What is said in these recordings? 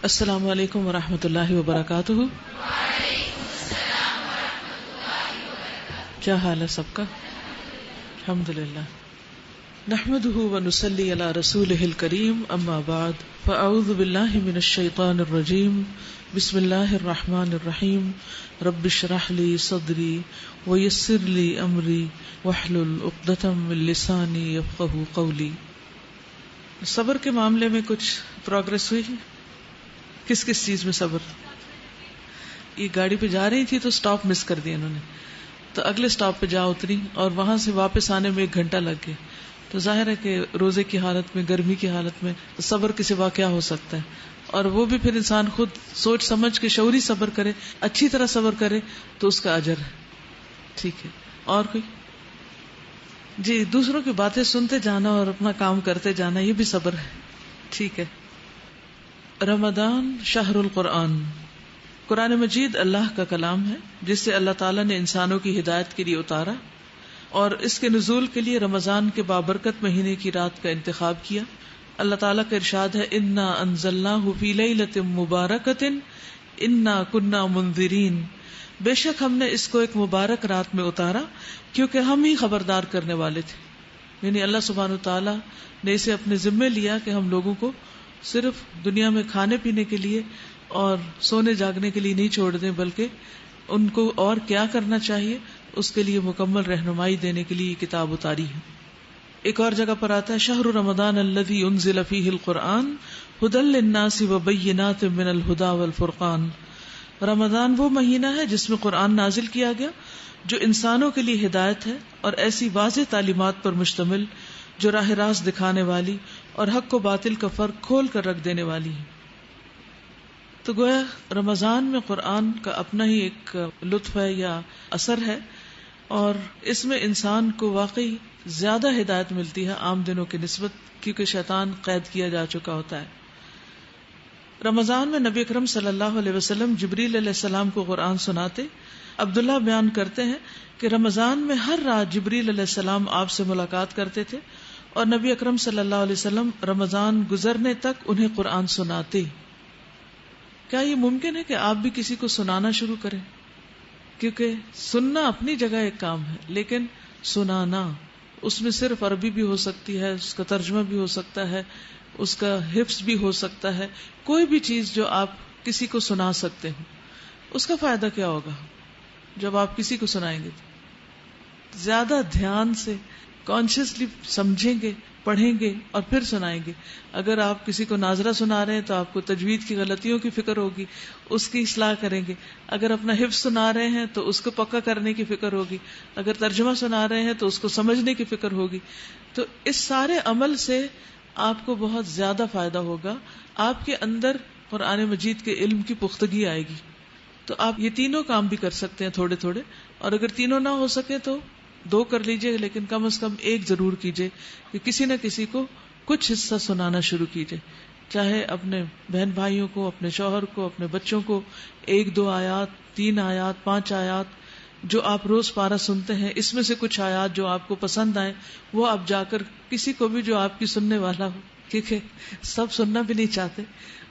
السلام علیکم ورحمۃ اللہ وبرکاتہ. کیا حال ہے سب کا؟ الحمد للہ. نحمده ونصلی علی رسولہ الکریم. اما بعد فاعوذ باللہ من الشیطان الرجیم. بسم اللہ الرحمن الرحیم. رب اشرح لی صدری ویسر لی امری واحلل عقدۃ من لسانی یفقہوا قولی. صبر کے معاملے میں کچھ پروگرس ہوئی؟ کس کس چیز میں صبر؟ یہ گاڑی پہ جا رہی تھی تو سٹاپ مس کر دیا انہوں نے، تو اگلے سٹاپ پہ جا اتری اور وہاں سے واپس آنے میں 1 گھنٹہ لگ گیا. تو ظاہر ہے کہ روزے کی حالت میں، گرمی کی حالت میں صبر کے سوا کیا ہو سکتا ہے. اور وہ بھی پھر انسان خود سوچ سمجھ کے شعوری صبر کرے، اچھی طرح صبر کرے تو اس کا اجر ہے. ٹھیک ہے. اور کوئی؟ جی، دوسروں کی باتیں سنتے جانا اور اپنا کام کرتے جانا، یہ بھی صبر ہے. ٹھیک ہے. رمضان شہر القرآن. قرآن مجید اللہ کا کلام ہے جس سے اللہ تعالیٰ نے انسانوں کی ہدایت کے لیے اتارا، اور اس کے نزول کے لیے رمضان کے بابرکت مہینے کی رات کا انتخاب کیا. اللہ تعالیٰ کا ارشاد ہے، انا انزلناہ فی لیلۃ مبارکۃ انا کنا منذرین. بے شک ہم نے اس کو ایک مبارک رات میں اتارا کیونکہ ہم ہی خبردار کرنے والے تھے. یعنی اللہ سبحانہ وتعالیٰ نے اسے اپنے ذمے لیا کہ ہم لوگوں کو صرف دنیا میں کھانے پینے کے لیے اور سونے جاگنے کے لیے نہیں چھوڑ دیں، بلکہ ان کو اور کیا کرنا چاہیے اس کے لیے مکمل رہنمائی دینے کے لیے یہ کتاب اتاری ہے. ایک اور جگہ پر آتا ہے، شہر رمضان الذی انزل فیہ القرآن ھدی للناس وبینات من الھدی والفرقان. رمضان وہ مہینہ ہے جس میں قرآن نازل کیا گیا جو انسانوں کے لیے ہدایت ہے اور ایسی واضح تعلیمات پر مشتمل جو راہ راست دکھانے والی اور حق و باطل کا فرق کھول کر رکھ دینے والی ہے. تو گویا رمضان میں قرآن کا اپنا ہی ایک لطف ہے یا اثر ہے، اور اس میں انسان کو واقعی زیادہ ہدایت ملتی ہے عام دنوں کی نسبت، کیونکہ شیطان قید کیا جا چکا ہوتا ہے. رمضان میں نبی اکرم صلی اللہ علیہ وسلم جبریل علیہ السلام کو قرآن سناتے. عبداللہ بیان کرتے ہیں کہ رمضان میں ہر رات جبریل علیہ السلام آپ سے ملاقات کرتے تھے اور نبی اکرم صلی اللہ علیہ وسلم رمضان گزرنے تک انہیں قرآن سناتے. کیا یہ ممکن ہے کہ آپ بھی کسی کو سنانا شروع کریں؟ کیونکہ سننا اپنی جگہ ایک کام ہے، لیکن سنانا، اس میں صرف عربی بھی ہو سکتی ہے، اس کا ترجمہ بھی ہو سکتا ہے، اس کا حفظ بھی ہو سکتا ہے. کوئی بھی چیز جو آپ کسی کو سنا سکتے ہو، اس کا فائدہ کیا ہوگا جب آپ کسی کو سنائیں گے؟ زیادہ دھیان سے کانشیسلی سمجھیں گے، پڑھیں گے اور پھر سنائیں گے. اگر آپ کسی کو ناظرہ سنا رہے ہیں تو آپ کو تجوید کی غلطیوں کی فکر ہوگی، اس کی اصلاح کریں گے. اگر اپنا حفظ سنا رہے ہیں تو اس کو پکا کرنے کی فکر ہوگی. اگر ترجمہ سنا رہے ہیں تو اس کو سمجھنے کی فکر ہوگی. تو اس سارے عمل سے آپ کو بہت زیادہ فائدہ ہوگا. آپ کے اندر قرآن مجید کے علم کی پختگی آئے گی. تو آپ یہ تینوں کام بھی کر سکتے ہیں تھوڑے تھوڑے، اور اگر تینوں نہ ہو سکے تو 2 کر لیجئے، لیکن کم از کم 1 ضرور کیجئے کہ کسی نہ کسی کو کچھ حصہ سنانا شروع کیجئے. چاہے اپنے بہن بھائیوں کو، اپنے شوہر کو، اپنے بچوں کو 1-2 آیات، 3 آیات، 5 آیات جو آپ روز پارہ سنتے ہیں، اس میں سے کچھ آیات جو آپ کو پسند آئیں وہ آپ جا کر کسی کو بھی جو آپ کی سننے والا ہو، کیونکہ سب سننا بھی نہیں چاہتے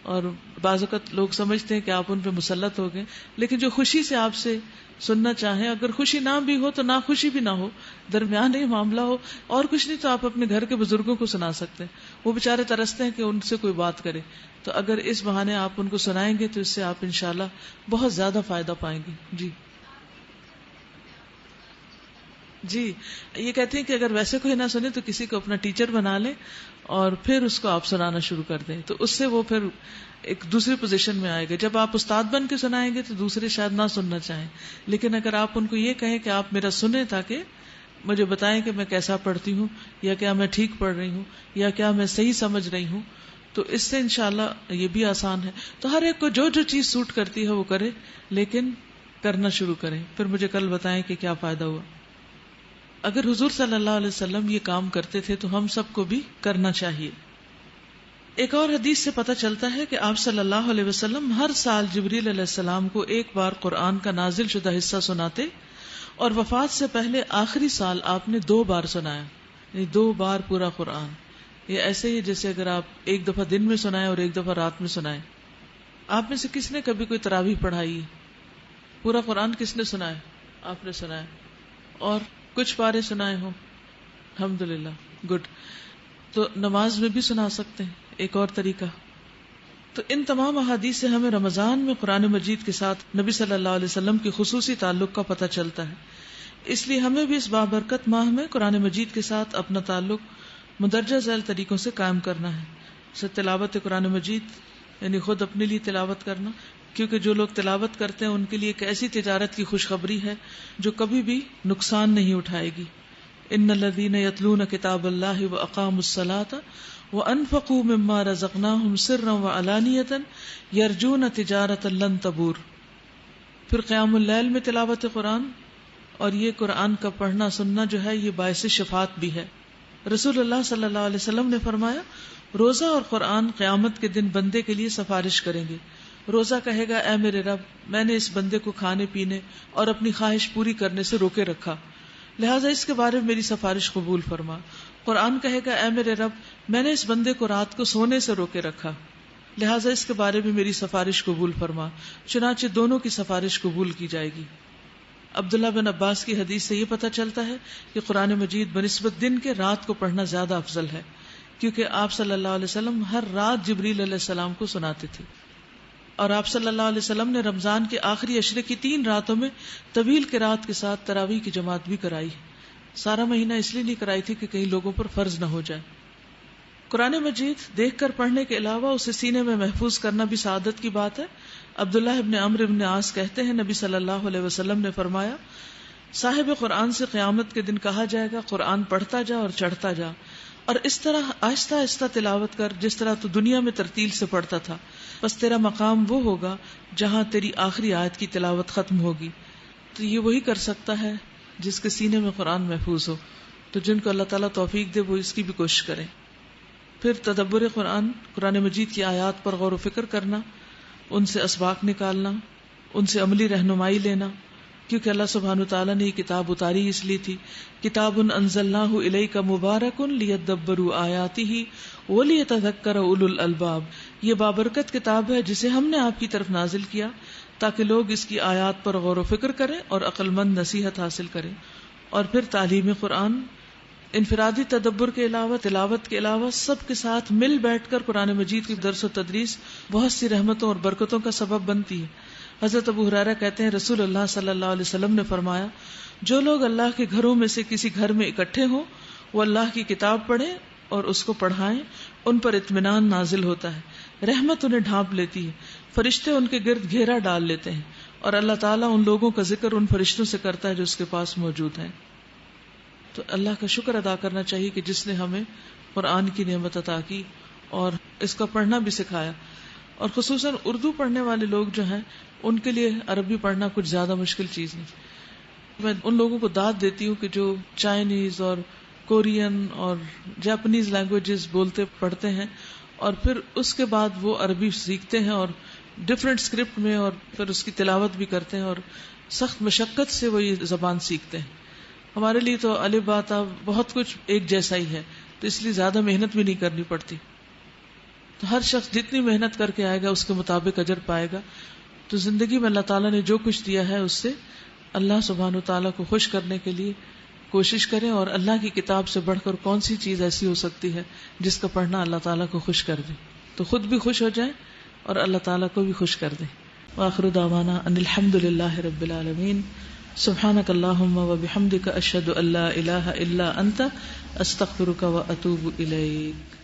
اور بعض اوقات لوگ سمجھتے ہیں کہ آپ ان پہ مسلط ہو گئے، لیکن جو خوشی سے آپ سے سننا چاہیں، اگر خوشی نہ بھی ہو تو نہ خوشی بھی نہ ہو، درمیان ہی معاملہ ہو، اور کچھ نہیں تو آپ اپنے گھر کے بزرگوں کو سنا سکتے ہیں. وہ بےچارے ترستے ہیں کہ ان سے کوئی بات کرے، تو اگر اس بہانے آپ ان کو سنائیں گے تو اس سے آپ انشاءاللہ بہت زیادہ فائدہ پائیں گے. جی یہ کہتے ہیں کہ اگر ویسے کوئی نہ سنے تو کسی کو اپنا ٹیچر بنا لیں اور پھر اس کو آپ سنانا شروع کر دیں، تو اس سے وہ پھر ایک دوسری پوزیشن میں آئے گا. جب آپ استاد بن کے سنائیں گے تو دوسرے شاید نہ سننا چاہیں، لیکن اگر آپ ان کو یہ کہیں کہ آپ میرا سنیں تاکہ مجھے بتائیں کہ میں کیسا پڑھتی ہوں، یا کیا میں ٹھیک پڑھ رہی ہوں، یا کیا میں صحیح سمجھ رہی ہوں، تو اس سے انشاءاللہ یہ بھی آسان ہے. تو ہر ایک کو جو جو چیز سوٹ کرتی ہے وہ کرے، لیکن کرنا شروع کریں، پھر مجھے کل بتائیں کہ کیا فائدہ ہوا. اگر حضور صلی اللہ علیہ وسلم یہ کام کرتے تھے تو ہم سب کو بھی کرنا چاہیے. ایک اور حدیث سے پتہ چلتا ہے کہ آپ صلی اللہ علیہ وسلم ہر سال جبریل علیہ السلام کو 1 بار قرآن کا نازل شدہ حصہ سناتے، اور وفات سے پہلے آخری سال آپ نے 2 بار سنایا، یعنی 2 بار پورا قرآن. یہ ایسے ہی جیسے اگر آپ 1 دفعہ دن میں سنائیں اور 1 دفعہ رات میں سنائیں. آپ میں سے کس نے کبھی کوئی تراویح پڑھائی ہے؟ پورا قرآن کس نے سنا ہے؟ آپ نے سنا ہے. اور کچھ پارے سنائے ہوں؟ الحمدللہ، گڈ. تو نماز میں بھی سنا سکتے ہیں، ایک اور طریقہ. تو ان تمام احادیث سے ہمیں رمضان میں قرآن مجید کے ساتھ نبی صلی اللہ علیہ وسلم کی خصوصی تعلق کا پتہ چلتا ہے. اس لیے ہمیں بھی اس بابرکت ماہ میں قرآن مجید کے ساتھ اپنا تعلق مندرجہ ذیل طریقوں سے قائم کرنا ہے. جیسے تلاوت قرآن مجید، یعنی خود اپنے لیے تلاوت کرنا، کیونکہ جو لوگ تلاوت کرتے ہیں ان کے لیے ایک ایسی تجارت کی خوشخبری ہے جو کبھی بھی نقصان نہیں اٹھائے گی. ان الذین یتلون کتاب اللہ واقاموا الصلاة وانفقوا مما رزقناہم سرا وعلانیۃ یرجون تجارۃ لن تبور. پھر قیام اللیل میں تلاوت قرآن، اور یہ قرآن کا پڑھنا سننا جو ہے یہ باعث شفاعت بھی ہے. رسول اللہ صلی اللہ علیہ وسلم نے فرمایا روزہ اور قرآن قیامت کے دن بندے کے لیے سفارش کریں گے. روزہ کہے گا اے میرے رب، میں نے اس بندے کو کھانے پینے اور اپنی خواہش پوری کرنے سے روکے رکھا، لہٰذا اس کے بارے میں میری سفارش قبول فرما. قرآن کہے گا اے میرے رب، میں نے اس بندے کو رات کو سونے سے روکے رکھا، لہٰذا اس کے بارے میں میری سفارش قبول فرما. چنانچہ دونوں کی سفارش قبول کی جائے گی. عبداللہ بن عباس کی حدیث سے یہ پتہ چلتا ہے کہ قرآن مجید بنسبت دن کے رات کو پڑھنا زیادہ افضل ہے، کیونکہ آپ صلی اللہ علیہ وسلم ہر رات جبریل علیہ السلام کو سناتے تھے. اور آپ صلی اللہ علیہ وسلم نے رمضان کے آخری عشرے کی 3 راتوں میں طویل قرات کے ساتھ تراویح کی جماعت بھی کرائی. سارا مہینہ اس لیے نہیں کرائی تھی کہ کئی لوگوں پر فرض نہ ہو جائے. قرآن مجید دیکھ کر پڑھنے کے علاوہ اسے سینے میں محفوظ کرنا بھی سعادت کی بات ہے. عبداللہ ابن عمرو ابن عاص کہتے ہیں نبی صلی اللہ علیہ وسلم نے فرمایا صاحب قرآن سے قیامت کے دن کہا جائے گا قرآن پڑھتا جا اور چڑھتا جا، اور اس طرح آہستہ آہستہ تلاوت کر جس طرح تو دنیا میں ترتیل سے پڑھتا تھا، بس تیرا مقام وہ ہوگا جہاں تیری آخری آیت کی تلاوت ختم ہوگی. تو یہ وہی کر سکتا ہے جس کے سینے میں قرآن محفوظ ہو. تو جن کو اللہ تعالیٰ توفیق دے وہ اس کی بھی کوشش کریں. پھر تدبر قرآن، قرآن مجید کی آیات پر غور و فکر کرنا، ان سے اسباق نکالنا، ان سے عملی رہنمائی لینا، کیونکہ اللہ سبحانہ وتعالیٰ نے یہ کتاب اتاری اس لیے تھی. کتاب انزلناہ الیک مبارک لیدبروا آیاتہ ولیتذکر اولو الالباب. یہ بابرکت کتاب ہے جسے ہم نے آپ کی طرف نازل کیا تاکہ لوگ اس کی آیات پر غور و فکر کریں اور عقل مند نصیحت حاصل کریں. اور پھر تعلیم قرآن انفرادی تدبر کے علاوہ، تلاوت کے علاوہ سب کے ساتھ مل بیٹھ کر قرآن مجید کی درس و تدریس بہت سی رحمتوں اور برکتوں کا سبب بنتی ہے. حضرت ابو ہریرہ کہتے ہیں رسول اللہ صلی اللہ علیہ وسلم نے فرمایا جو لوگ اللہ کے گھروں میں سے کسی گھر میں اکٹھے ہوں وہ اللہ کی کتاب پڑھیں اور اس کو پڑھائیں، ان پر اطمینان نازل ہوتا ہے، رحمت انہیں ڈھانپ لیتی ہے، فرشتے ان کے گرد گھیرا ڈال لیتے ہیں، اور اللہ تعالیٰ ان لوگوں کا ذکر ان فرشتوں سے کرتا ہے جو اس کے پاس موجود ہیں. تو اللہ کا شکر ادا کرنا چاہیے کہ جس نے ہمیں قرآن کی نعمت عطا کی اور اس کا پڑھنا بھی سکھایا. اور خصوصاً اردو پڑھنے والے لوگ جو ہیں ان کے لیے عربی پڑھنا کچھ زیادہ مشکل چیز نہیں. میں ان لوگوں کو داد دیتی ہوں کہ جو چائنیز اور کورین اور جاپنیز لینگویجز بولتے پڑھتے ہیں اور پھر اس کے بعد وہ عربی سیکھتے ہیں اور ڈفرینٹ اسکرپٹ میں اور پھر اس کی تلاوت بھی کرتے ہیں اور سخت مشقت سے وہ یہ زبان سیکھتے ہیں. ہمارے لیے تو الف با تا بہت کچھ ایک جیسا ہی ہے، تو اس لیے زیادہ محنت بھی نہیں کرنی پڑتی. تو ہر شخص جتنی محنت کر کے آئے گا اس کے مطابق اجر پائے گا. تو زندگی میں اللہ تعالیٰ نے جو کچھ دیا ہے اس سے اللہ سبحانہ و تعالیٰ کو خوش کرنے کے لیے کوشش کریں. اور اللہ کی کتاب سے بڑھ کر کون سی چیز ایسی ہو سکتی ہے جس کا پڑھنا اللہ تعالیٰ کو خوش کر دے. تو خود بھی خوش ہو جائیں اور اللہ تعالیٰ کو بھی خوش کر دیں. وآخر دعوانا ان الحمد للہ رب العالمین. سبحانک اللہم وبحمدک اشہد ان لا الہ الا انت استغفرک واتوب الیک.